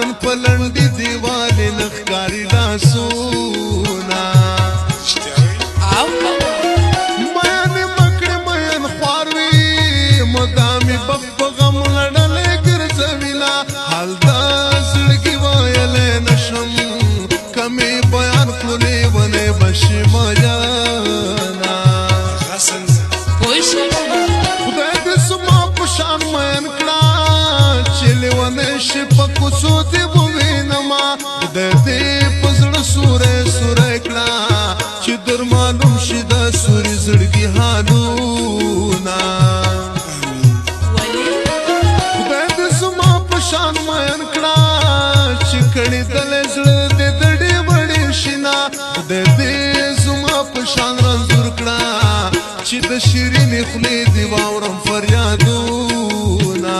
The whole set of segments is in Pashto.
نن پلنډي دیوالې نخکاری لاسونا مین مکړې مین خواروي مدامي بغم لړلې ګرځویلا حال دا زړګي وایلې نشم کمې بیان کولې ونه بشي مجانا خدای دې زما په شان مین کړه چې لیونې شي په کوڅو دې ووینما خدای دې په زړه سورې سورې کړه چې در معلوم شي د سوري زړګي حالونه خدای دې زما په شان مین کړه چې کړي دلې زړه دې دړې وړې شینا خدای دې زما په شان رنځور کړه چې د شیرینې خولې دې واورم فریادونه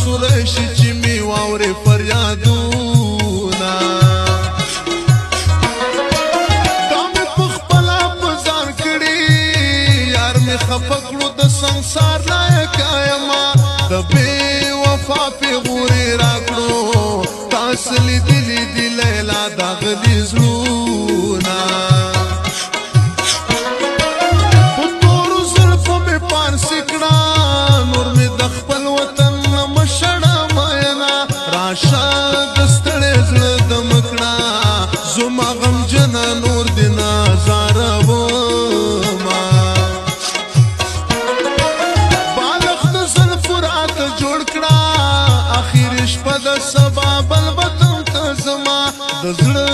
سورشی چې می واورې فریادونه دا مې په خپله په ځان کړي یار مې خفه کړو د سنګسار لایقه یمه د بې وفا پیغورې راکړو تاسو لیدلي دي لیلا داغلي زړونه په تورو زلفو مې پانسې کړه نور مې د خپل وطن راشه د ستړې زړه د مکړه زما غم جنا نور دې نازارومه بالغ د زلفو راته جوړ کړه اخر شپه د سبا بل وطن ته زما د زړه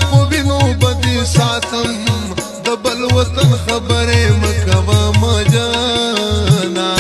په وینو بدې ساتم د بل وطن خبرې مه کوه مجانا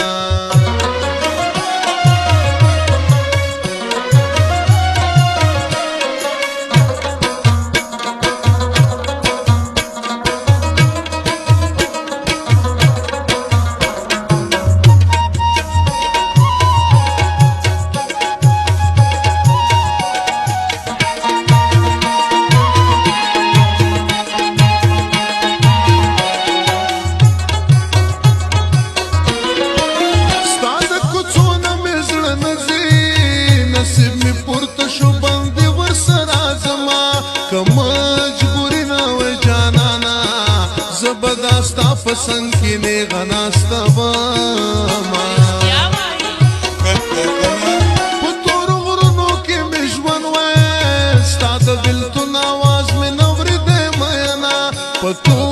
ستا پسند کی نیغا ناستا باما پتور غرونو کی مجون وی ستا دا بلتون آواز میں نوری دے مینا پتور